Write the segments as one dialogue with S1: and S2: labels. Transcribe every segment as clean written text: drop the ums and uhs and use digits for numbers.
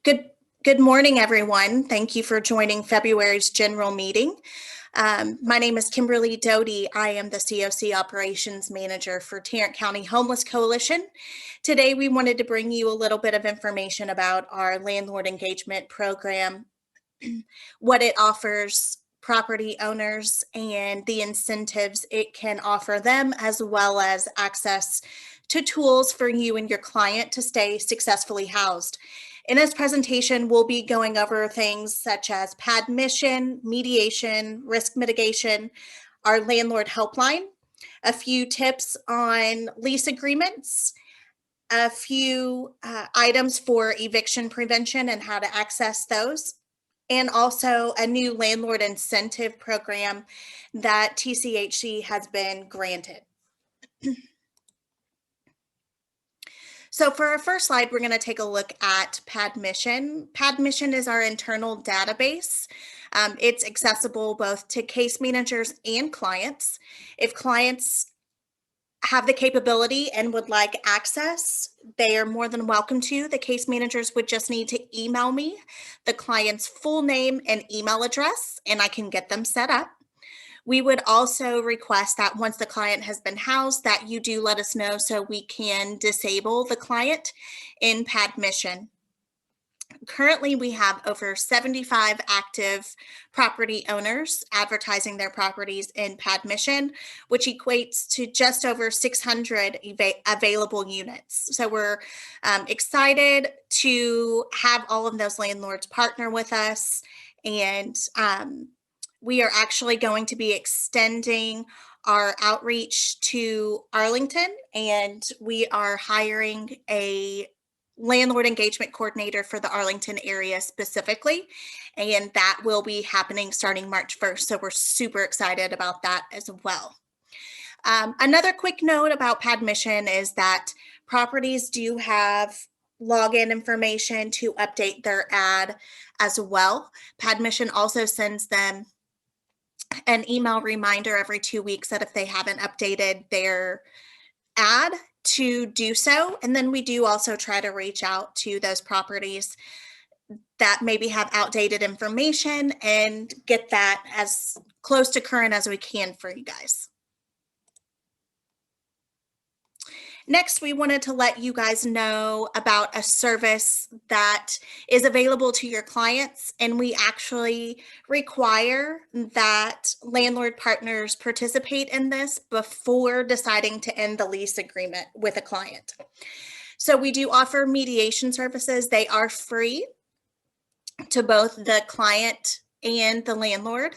S1: Good, good morning, everyone. Thank you for joining February's general meeting. My name is Kimberly Doty. I am the COC Operations Manager for Tarrant County Homeless Coalition. Today, we wanted to bring you a little bit of information about our landlord engagement program, what it offers property owners, and the incentives it can offer them, as well as access to tools for you and your client to stay successfully housed. In this presentation, we'll be going over things such as PAD mission, mediation, risk mitigation, our landlord helpline, a few tips on lease agreements, a few items for eviction prevention and how to access those, and also a new landlord incentive program that TCHC has been granted. So for our first slide, we're going to take a look at PAD Mission. PAD Mission is our internal database. It's accessible both to case managers and clients. If clients have the capability and would like access, they are more than welcome to. The case managers would just need to email me the client's full name and email address, and I can get them set up. We would also request that once the client has been housed, that you do let us know so we can disable the client in PAD Mission. Currently, we have over 75 active property owners advertising their properties in PAD Mission, which equates to just over 600 available units. So we're excited to have all of those landlords partner with us, and we are actually going to be extending our outreach to Arlington, and we are hiring a landlord engagement coordinator for the Arlington area specifically, and that will be happening starting March 1st. So we're super excited about that as well. Another quick note about PAD Mission is that properties do have login information to update their ad as well. PAD Mission also sends them an email reminder every 2 weeks that if they haven't updated their ad to do so. And then we do also try to reach out to those properties that maybe have outdated information and get that as close to current as we can for you guys. Next, we wanted to let you guys know about a service that is available to your clients, and we actually require that landlord partners participate in this before deciding to end the lease agreement with a client. So we do offer mediation services. They are free to both the client and the landlord.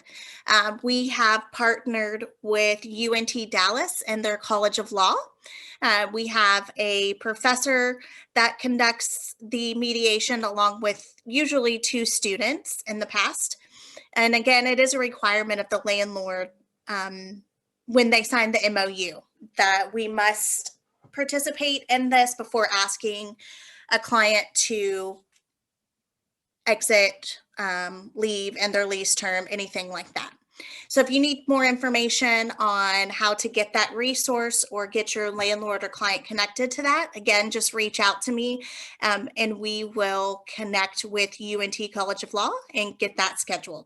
S1: We have partnered with UNT Dallas and their College of Law. We have a professor that conducts the mediation along with usually 2 students in the past. And again, it is a requirement of the landlord when they sign the MOU that we must participate in this before asking a client to exit, leave, end their lease term, anything like that. So if you need more information on how to get that resource or get your landlord or client connected to that, again, just reach out to me and we will connect with UNT College of Law and get that scheduled.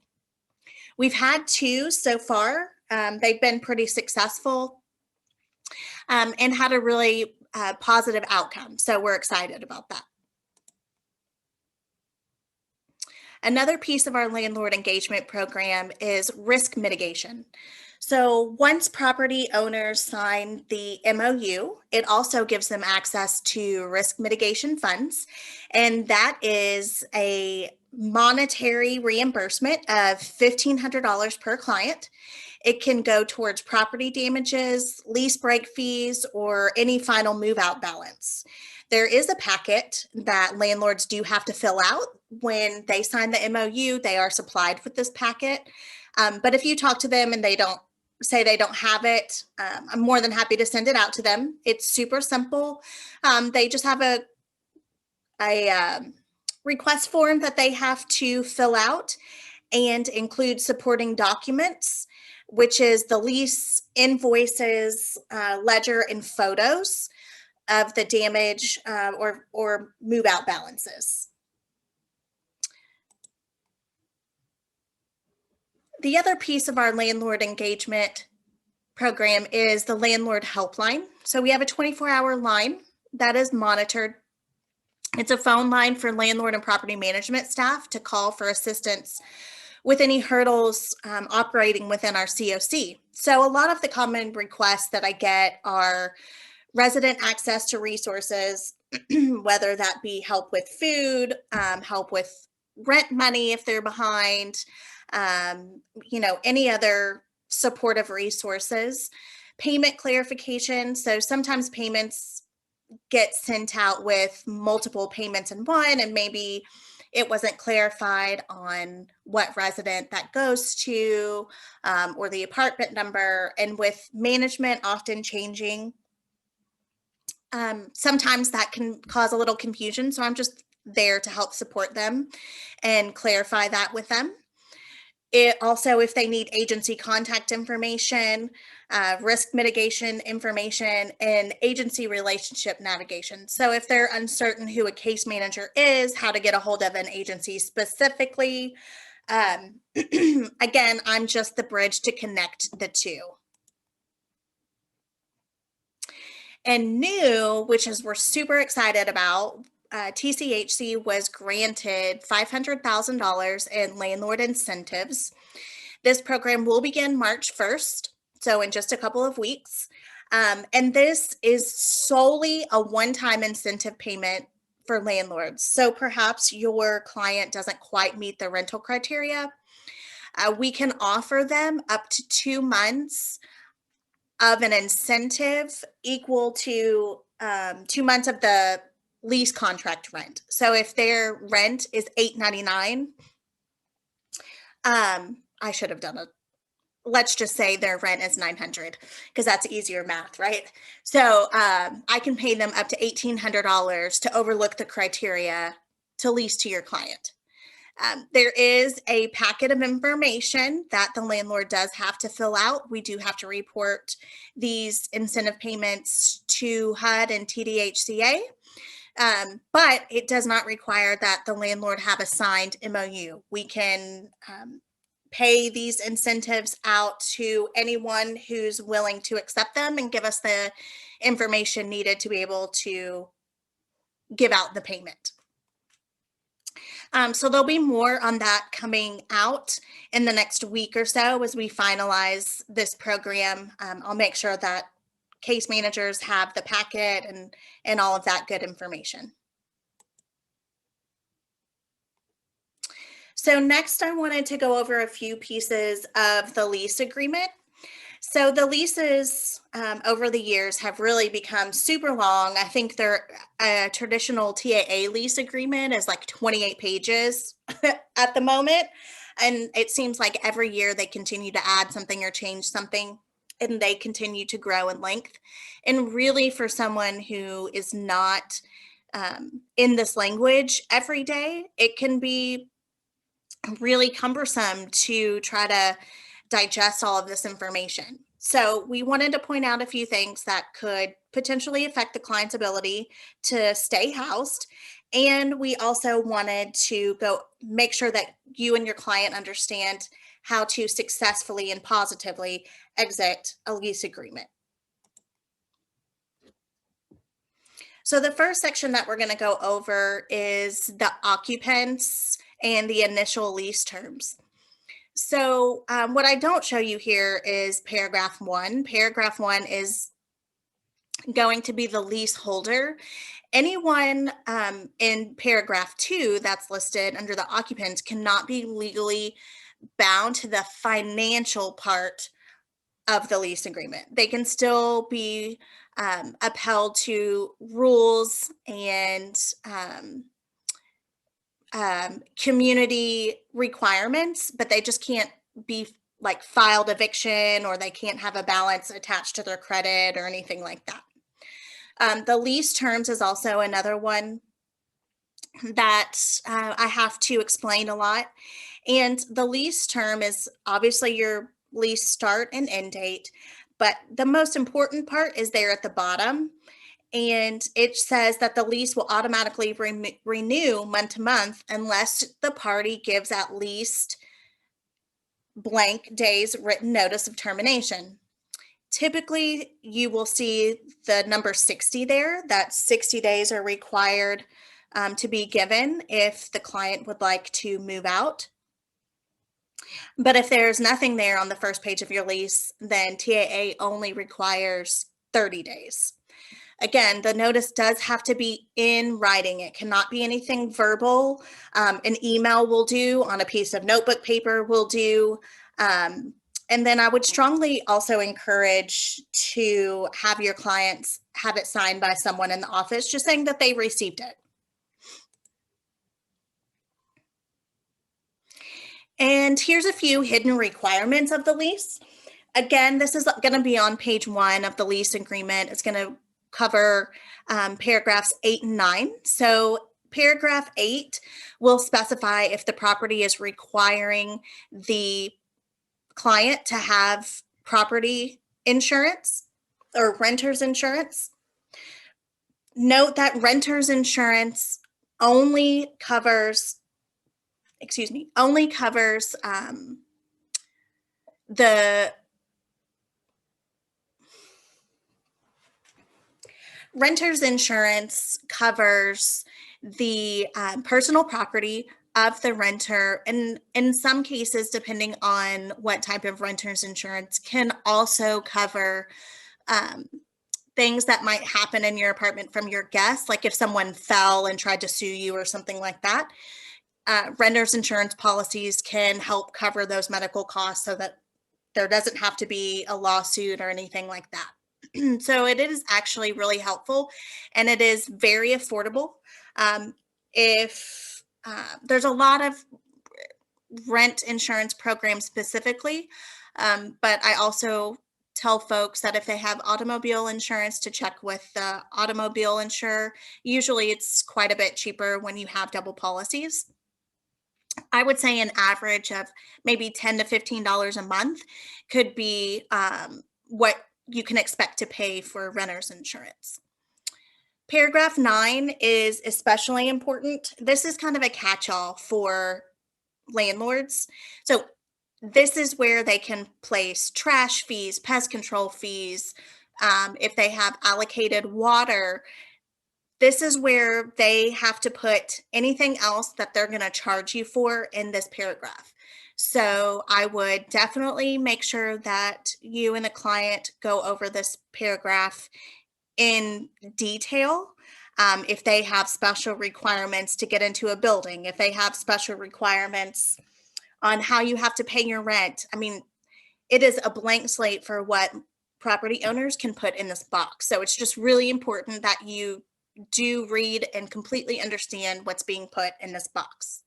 S1: We've had 2 so far. They've been pretty successful and had a really positive outcome. So we're excited about that. Another piece of our landlord engagement program is risk mitigation. So once property owners sign the MOU, it also gives them access to risk mitigation funds, and that is a monetary reimbursement of $1,500 per client. It can go towards property damages, lease break fees, or any final move-out balance. There is a packet that landlords do have to fill out when they sign the MOU. They are supplied with this packet. But if you talk to them and they don't say they don't have it, I'm more than happy to send it out to them. It's super simple. They just have a request form that they have to fill out and include supporting documents, which is the lease, invoices, ledger, and photos of the damage or move out balances. The other piece of our landlord engagement program is the landlord helpline. So we have a 24-hour line that is monitored. It's a phone line for landlord and property management staff to call for assistance with any hurdles operating within our COC. So a lot of the common requests that I get are resident access to resources, whether that be help with food, help with rent money if they're behind, any other supportive resources, payment clarification. So sometimes payments get sent out with multiple payments in one, and maybe it wasn't clarified on what resident that goes to, or the apartment number. And with management often changing, sometimes that can cause a little confusion. So I'm just there to help support them and clarify that with them. It also, if they need agency contact information, risk mitigation information, and agency relationship navigation. So if they're uncertain who a case manager is, how to get a hold of an agency specifically, again, I'm just the bridge to connect the two. And new, which is we're super excited about, TCHC was granted $500,000 in landlord incentives. This program will begin March 1st, so in just a couple of weeks. And this is solely a one-time incentive payment for landlords. So perhaps your client doesn't quite meet the rental criteria. We can offer them up to 2 months of an incentive equal to 2 months of the lease contract rent. So if their rent is $899, I should have done let's just say their rent is $900 because that's easier math, right? So I can pay them up to $1,800 to overlook the criteria to lease to your client. There is a packet of information that the landlord does have to fill out. We do have to report these incentive payments to HUD and TDHCA, but it does not require that the landlord have a signed MOU. We can pay these incentives out to anyone who's willing to accept them and give us the information needed to be able to give out the payment. So there'll be more on that coming out in the next week or so as we finalize this program. I'll make sure that case managers have the packet and all of that good information. So next I wanted to go over a few pieces of the lease agreement. So the leases over the years have really become super long. I think they're a traditional TAA lease agreement is like 28 pages at the moment. And it seems like every year they continue to add something or change something, and they continue to grow in length. And really for someone who is not in this language every day, it can be really cumbersome to try to digest all of this information. So we wanted to point out a few things that could potentially affect the client's ability to stay housed. And we also wanted to go make sure that you and your client understand how to successfully and positively exit a lease agreement. So the first section that we're going to go over is the occupants and the initial lease terms. So what I don't show you here is paragraph 1. Paragraph 1 is going to be the leaseholder. Anyone in paragraph 2 that's listed under the occupants cannot be legally bound to the financial part of the lease agreement. They can still be upheld to rules and community requirements, but they just can't be like filed eviction, or they can't have a balance attached to their credit or anything like that. The lease terms is also another one that I have to explain a lot. And the lease term is obviously your lease start and end date, but the most important part is there at the bottom. And it says that the lease will automatically renew month to month unless the party gives at least blank days written notice of termination. Typically, you will see the number 60 there, that 60 days are required to be given if the client would like to move out. But if there's nothing there on the first page of your lease, then TAA only requires 30 days. Again, the notice does have to be in writing. It cannot be anything verbal. An email will do, on a piece of notebook paper will do. And then I would strongly also encourage to have your clients have it signed by someone in the office, just saying that they received it. And here's a few hidden requirements of the lease. Again, this is going to be on page 1 of the lease agreement. It's going to cover paragraphs 8 and 9. So paragraph 8 will specify if the property is requiring the client to have property insurance or renter's insurance. Note that renter's insurance only covers, the renter's insurance covers the personal property of the renter, and in some cases, depending on what type of renter's insurance, can also cover things that might happen in your apartment from your guests, like if someone fell and tried to sue you or something like that. Renter's insurance policies can help cover those medical costs so that there doesn't have to be a lawsuit or anything like that. So it is actually really helpful, and it is very affordable. If there's a lot of rent insurance programs specifically, but I also tell folks that if they have automobile insurance, to check with the automobile insurer. Usually it's quite a bit cheaper when you have double policies. I would say an average of maybe $10 to $15 a month could be what you can expect to pay for renter's insurance. Paragraph 9 is especially important. This is kind of a catch-all for landlords. So this is where they can place trash fees, pest control fees, if they have allocated water. This is where they have to put anything else that they're going to charge you for in this paragraph. So I would definitely make sure that you and the client go over this paragraph in detail. If they have special requirements to get into a building, if they have special requirements on how you have to pay your rent. I mean, it is a blank slate for what property owners can put in this box. So it's just really important that you do read and completely understand what's being put in this box.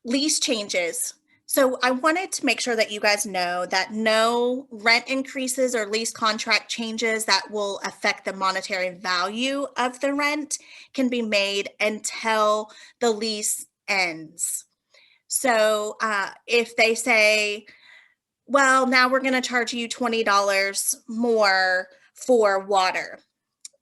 S1: Lease changes. So I wanted to make sure that you guys know that no rent increases or lease contract changes that will affect the monetary value of the rent can be made until the lease ends. So if they say, well, now we're going to charge you $20 more for water,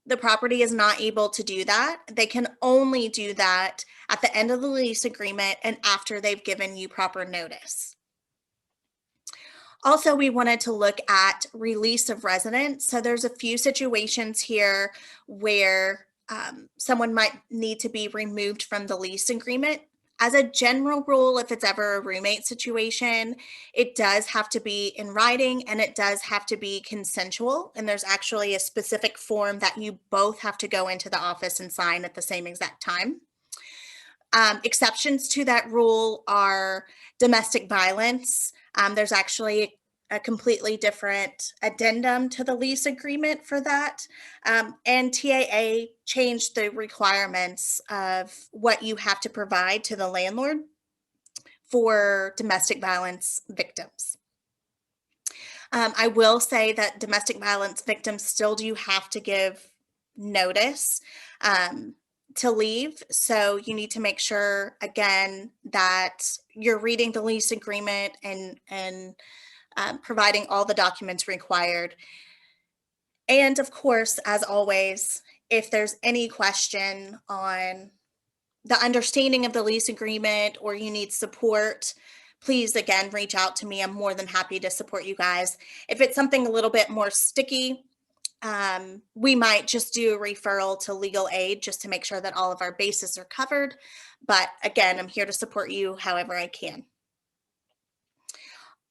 S1: the property is not able to do that. They can only do that at the end of the lease agreement and after they've given you proper notice. Also, we wanted to look at release of residence. So there's a few situations here where someone might need to be removed from the lease agreement. As a general rule, if it's ever a roommate situation, it does have to be in writing and it does have to be consensual. And there's actually a specific form that you both have to go into the office and sign at the same exact time. Exceptions to that rule are domestic violence. There's actually a completely different addendum to the lease agreement for that. And TAA changed the requirements of what you have to provide to the landlord for domestic violence victims. I will say that domestic violence victims still do have to give notice to leave. So you need to make sure, again, that you're reading the lease agreement and providing all the documents required. And of course, as always, if there's any question on the understanding of the lease agreement or you need support, please again reach out to me. I'm more than happy to support you guys. If it's something a little bit more sticky, we might just do a referral to legal aid just to make sure that all of our bases are covered. But again, I'm here to support you however I can.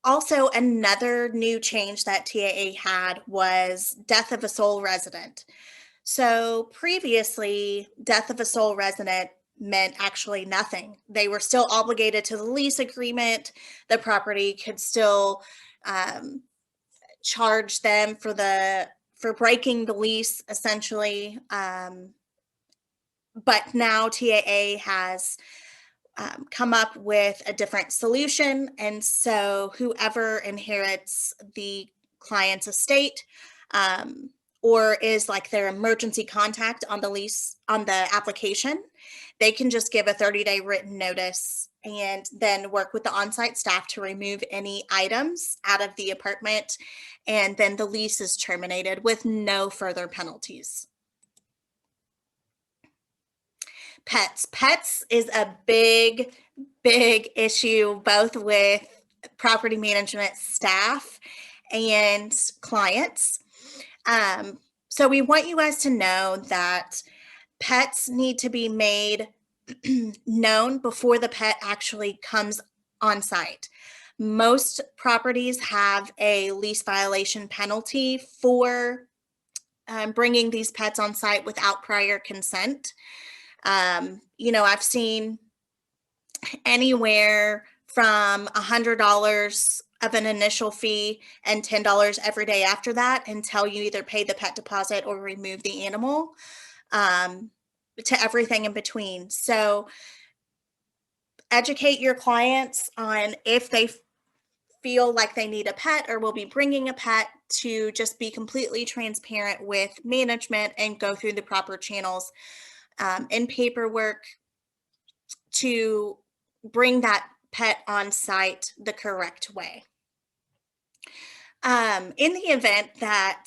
S1: Also, another new change that TAA had was death of a sole resident. So previously, death of a sole resident meant actually nothing. They were still obligated to the lease agreement. The property could still charge them for breaking the lease, essentially. But now TAA has come up with a different solution. And so whoever inherits the client's estate or is like their emergency contact on the lease, on the application, they can just give a 30-day written notice and then work with the on-site staff to remove any items out of the apartment. And then the lease is terminated with no further penalties. Pets is a big issue, both with property management staff and clients. So we want you guys to know that pets need to be made known before the pet actually comes on site. Most properties have a lease violation penalty for bringing these pets on site without prior consent. I've seen anywhere from $100 of an initial fee and $10 every day after that until you either pay the pet deposit or remove the animal, to everything in between. So educate your clients on if they feel like they need a pet or will be bringing a pet, to just be completely transparent with management and go through the proper channels and paperwork to bring that pet on site the correct way. In the event that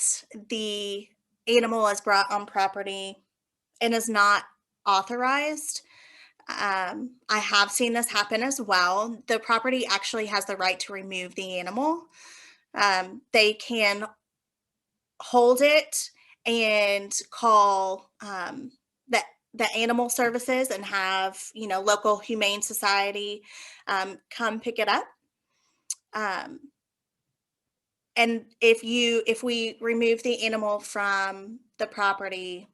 S1: the animal is brought on property and is not authorized, I have seen this happen as well. The property actually has the right to remove the animal. They can hold it and call the animal services and have, local humane society come pick it up. And if we remove the animal from the property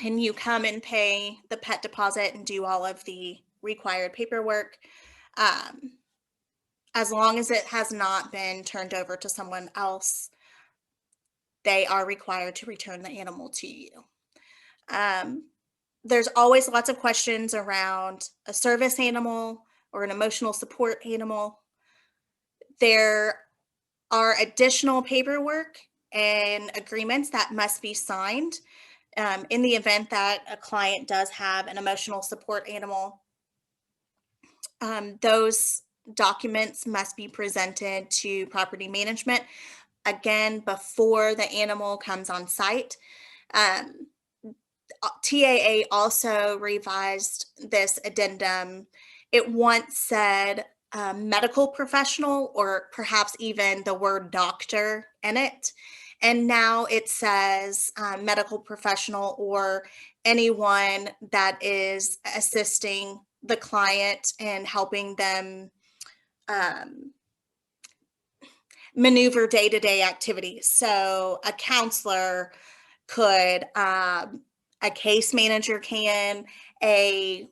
S1: and you come and pay the pet deposit and do all of the required paperwork, as long as it has not been turned over to someone else, they are required to return the animal to you. There's always lots of questions around a service animal or an emotional support animal. There are additional paperwork and agreements that must be signed in the event that a client does have an emotional support animal. Those documents must be presented to property management, again, before the animal comes on site. TAA also revised this addendum. It once said medical professional or perhaps even the word doctor in it. And now it says medical professional or anyone that is assisting the client and helping them maneuver day-to-day activities. So a counselor could, a case manager can, a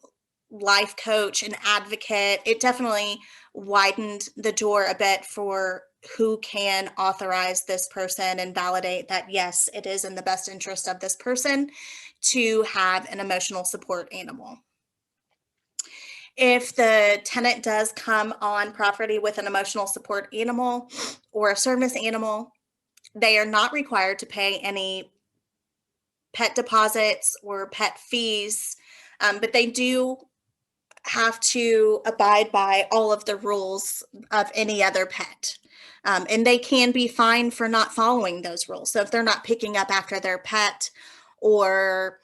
S1: life coach, an advocate. It definitely widened the door a bit for who can authorize this person and validate that, yes, it is in the best interest of this person to have an emotional support animal. If the tenant does come on property with an emotional support animal or a service animal, they are not required to pay any pet deposits or pet fees, but they do have to abide by all of the rules of any other pet. And they can be fined for not following those rules. So if they're not picking up after their pet or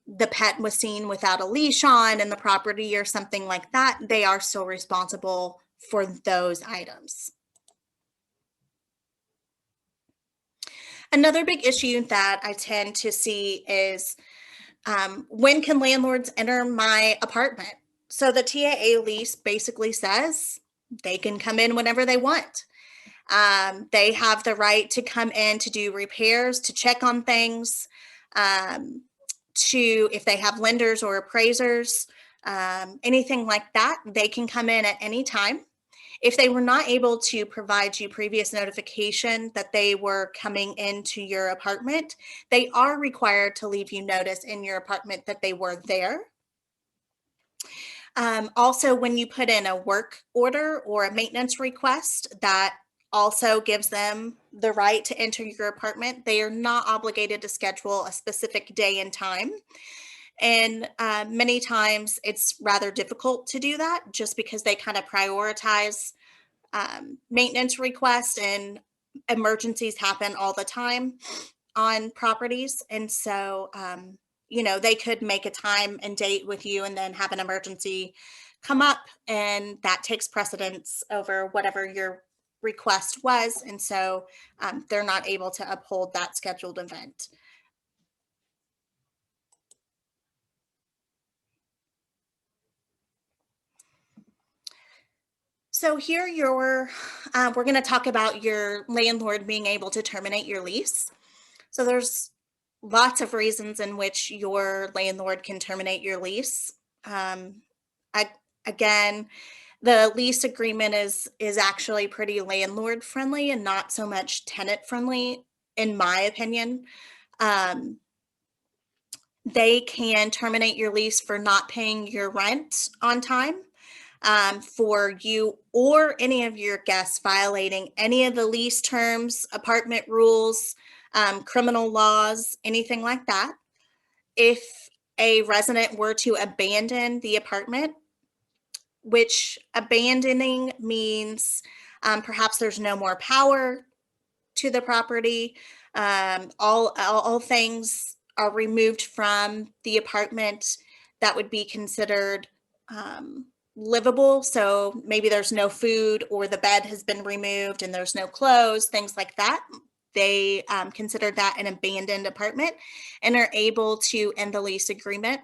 S1: the pet was seen without a leash on in the property or something like that, they are still responsible for those items. Another big issue that I tend to see is when can landlords enter my apartment? So the TAA lease basically says they can come in whenever they want. They have the right to come in to do repairs, to check on things, to if they have lenders or appraisers, anything like that, they can come in at any time. If they were not able to provide you previous notification that they were coming into your apartment, they are required to leave you notice in your apartment that they were there. Also, when you put in a work order or a maintenance request, that also gives them the right to enter your apartment. They are not obligated to schedule a specific day and time. And many times it's rather difficult to do that just because they kind of prioritize maintenance requests, and emergencies happen all the time on properties. And so, they could make a time and date with you and then have an emergency come up, and that takes precedence over whatever your request was. And so they're not able to uphold that scheduled event. So here we're going to talk about your landlord being able to terminate your lease. So there's lots of reasons in which your landlord can terminate your lease. I, again, the lease agreement is actually pretty landlord friendly and not so much tenant friendly, in my opinion. Um, they can terminate your lease for not paying your rent on time, for you or any of your guests violating any of the lease terms, apartment rules, criminal laws, anything like that. If a resident were to abandon the apartment, which abandoning means perhaps there's no more power to the property, all things are removed from the apartment that would be considered livable. So maybe there's no food, or the bed has been removed and there's no clothes, things like that. They consider that an abandoned apartment and are able to end the lease agreement.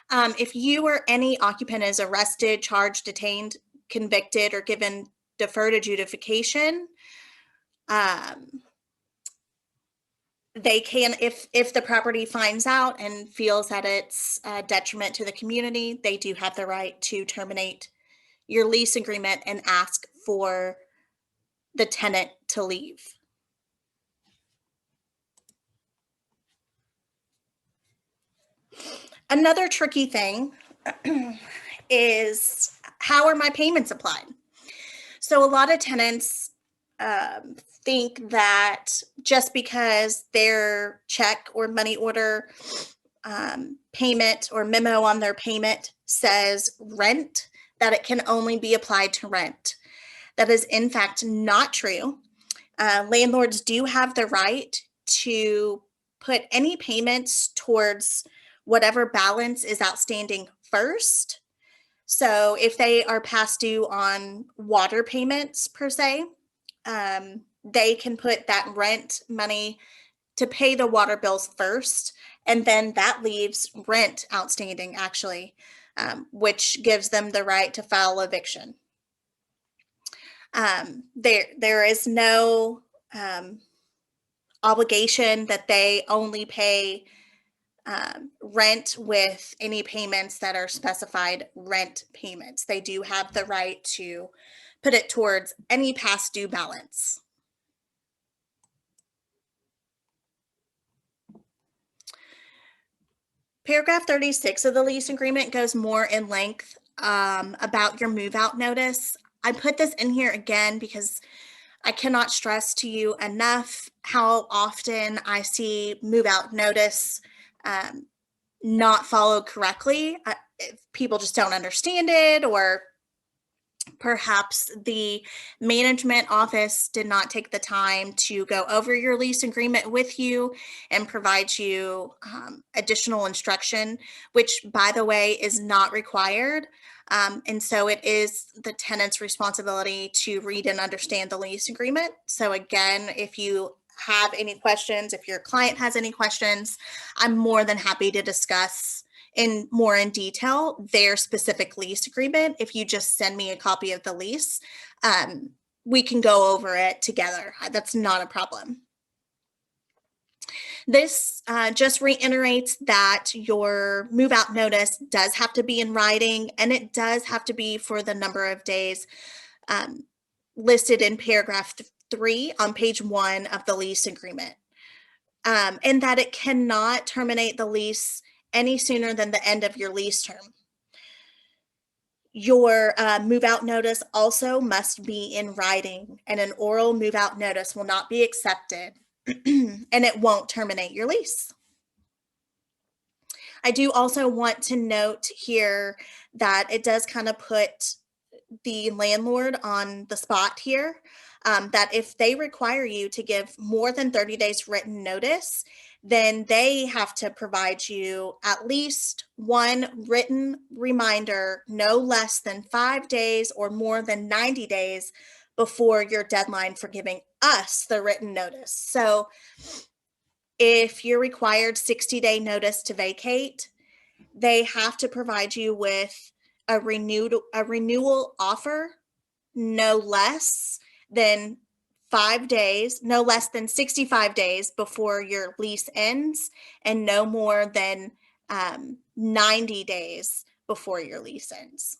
S1: If you or any occupant is arrested, charged, detained, convicted, or given deferred adjudication, they can, if the property finds out and feels that it's a detriment to the community, they do have the right to terminate your lease agreement and ask for the tenant to leave. Another tricky thing is, how are my payments applied? So a lot of tenants think that just because their check or money order payment or memo on their payment says rent, that it can only be applied to rent. That is in fact not true. Landlords do have the right to put any payments towards whatever balance is outstanding first. So if they are past due on water payments per se, they can put that rent money to pay the water bills first, and then that leaves rent outstanding actually, which gives them the right to file eviction. There is no obligation that they only pay rent with any payments that are specified rent payments. They do have the right to put it towards any past due balance. Paragraph 36 of the lease agreement goes more in length about your move out notice. I put this in here again because I cannot stress to you enough how often I see move out notice not followed correctly. People just don't understand it, or Perhaps the management office did not take the time to go over your lease agreement with you and provide you additional instruction, which, by the way, is not required. And so it is the tenant's responsibility to read and understand the lease agreement. So, again, if you have any questions, if your client has any questions, I'm more than happy to discuss in detail their specific lease agreement. If you just send me a copy of the lease, we can go over it together. That's not a problem. This just reiterates that your move out notice does have to be in writing, and it does have to be for the number of days um, listed in paragraph 3 on page 1 of the lease agreement, and that it cannot terminate the lease any sooner than the end of your lease term. Your move out notice also must be in writing, and an oral move out notice will not be accepted and it won't terminate your lease. I do also want to note here that it does kind of put the landlord on the spot here, that if they require you to give more than 30 days written notice, then they have to provide you at least one written reminder no less than 5 days or more than 90 days before your deadline for giving us the written notice. So if you're required 60-day notice to vacate, they have to provide you with a renewal offer no less than 5 days, no less than 65 days before your lease ends, and no more than 90 days before your lease ends.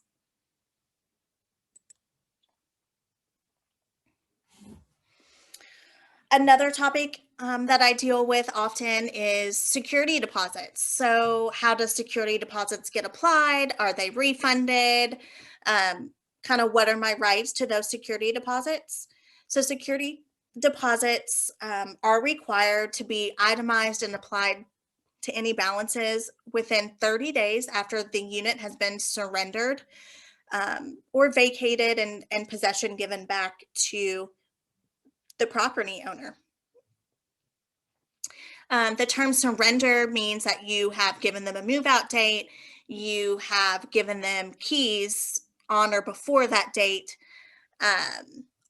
S1: Another topic that I deal with often is security deposits. So, how does security deposits get applied? Are they refunded? Kind of what are my rights to those security deposits? So, security deposits are required to be itemized and applied to any balances within 30 days after the unit has been surrendered or vacated and possession given back to the property owner. The term surrender means that you have given them a move out date, you have given them keys on or before that date,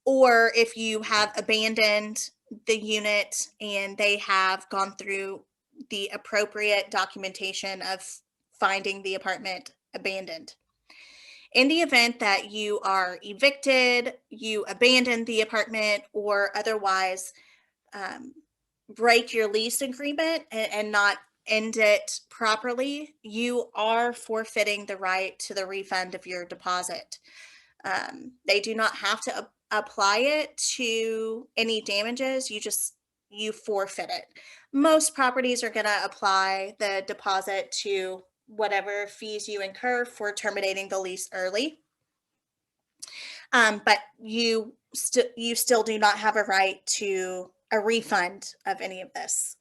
S1: or if you have abandoned the unit and they have gone through the appropriate documentation of finding the apartment abandoned. In the event that you are evicted, you abandon the apartment, or otherwise break your lease agreement and not end it properly, you are forfeiting the right to the refund of your deposit. They do not have to apply it to any damages. You forfeit it. Most properties are going to apply the deposit to whatever fees you incur for terminating the lease early. But you still do not have a right to a refund of any of this.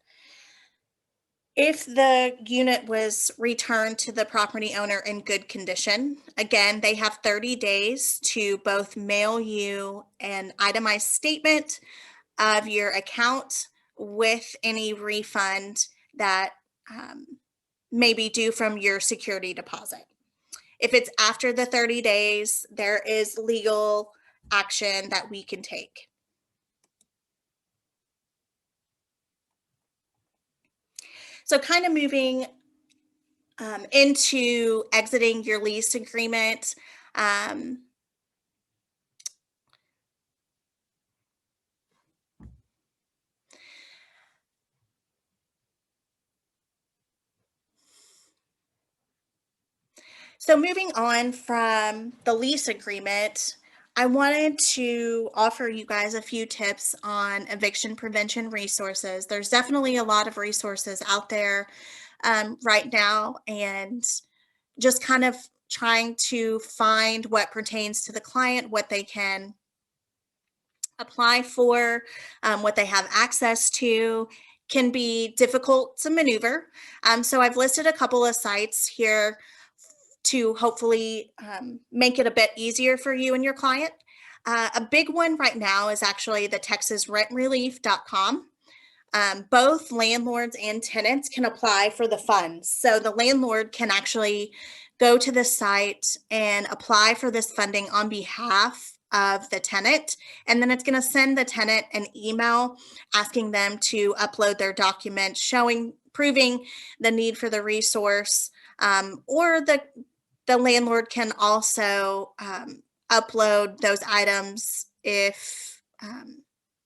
S1: If the unit was returned to the property owner in good condition, again, they have 30 days to both mail you an itemized statement of your account with any refund that may be due from your security deposit. If it's after the 30 days, there is legal action that we can take. So, kind of moving into exiting your lease agreement. So, moving on from the lease agreement, I wanted to offer you guys a few tips on eviction prevention resources. There's definitely a lot of resources out there right now, and just kind of trying to find what pertains to the client, what they can apply for, what they have access to, can be difficult to maneuver. So I've listed a couple of sites here to hopefully make it a bit easier for you and your client. A big one right now is actually the texasrentrelief.com. Both landlords and tenants can apply for the funds. So the landlord can actually go to the site and apply for this funding on behalf of the tenant. And then it's going to send the tenant an email asking them to upload their documents proving the need for the resource. Or the landlord can also upload those items if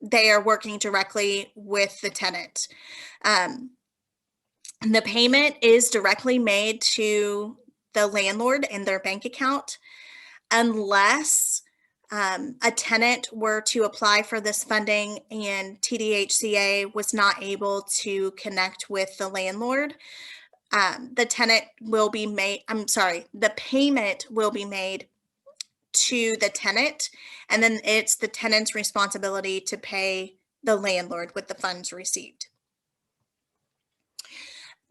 S1: they are working directly with the tenant. The payment is directly made to the landlord in their bank account unless a tenant were to apply for this funding and TDHCA was not able to connect with the landlord. The payment will be made to the tenant, and then it's the tenant's responsibility to pay the landlord with the funds received.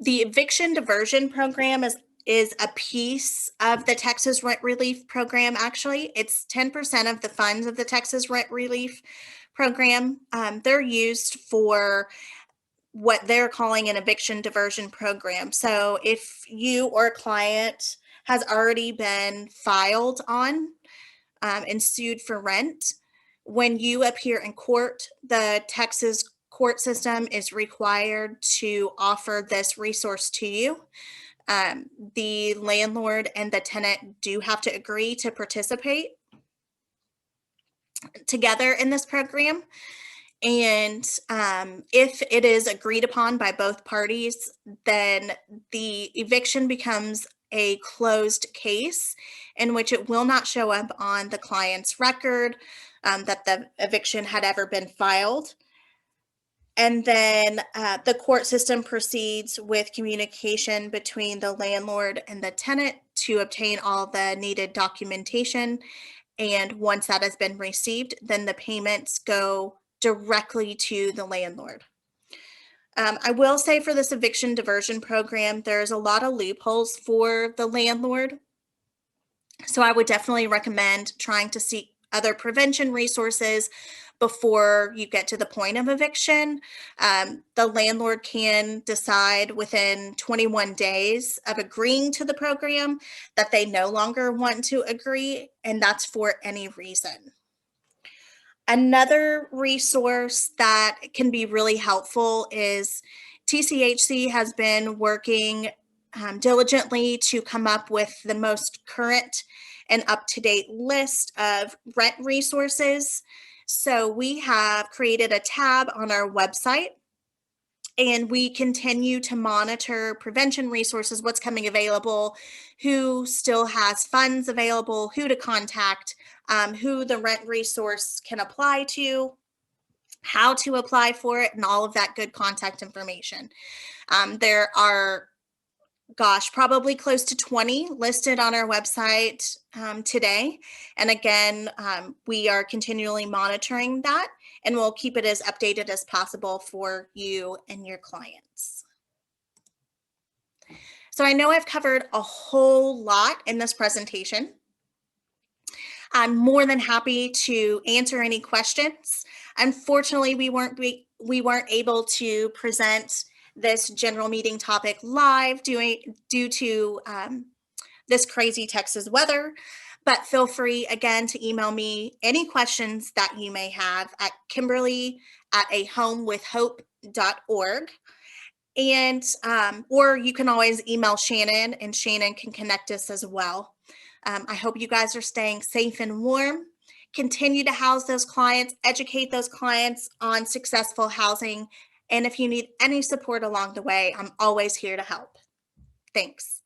S1: The eviction diversion program is a piece of the Texas Rent Relief Program. Actually, it's 10% of the funds of the Texas Rent Relief Program. They're used for what they're calling an eviction diversion program. So if you or a client has already been filed on and sued for rent, when you appear in court, the Texas court system is required to offer this resource to you. The landlord and the tenant do have to agree to participate together in this program. And if it is agreed upon by both parties, then the eviction becomes a closed case in which it will not show up on the client's record that the eviction had ever been filed. And then the court system proceeds with communication between the landlord and the tenant to obtain all the needed documentation. And once that has been received, then the payments go directly to the landlord. I will say for this eviction diversion program, there's a lot of loopholes for the landlord. So I would definitely recommend trying to seek other prevention resources before you get to the point of eviction. The landlord can decide within 21 days of agreeing to the program that they no longer want to agree, and that's for any reason. Another resource that can be really helpful is TCHC has been working diligently to come up with the most current and up-to-date list of rent resources. So we have created a tab on our website, and we continue to monitor prevention resources, what's coming available, who still has funds available, who to contact, who the rent resource can apply to, how to apply for it, and all of that good contact information. There are, probably close to 20 listed on our website today. And again, we are continually monitoring that, and we'll keep it as updated as possible for you and your clients. So I know I've covered a whole lot in this presentation. I'm more than happy to answer any questions. Unfortunately, we weren't able to present this general meeting topic live due to this crazy Texas weather, but feel free again to email me any questions that you may have at kimberly@ahomewithhope.org. And or you can always email Shannon, and Shannon can connect us as well. I hope you guys are staying safe and warm. Continue to house those clients, educate those clients on successful housing. And if you need any support along the way, I'm always here to help. Thanks.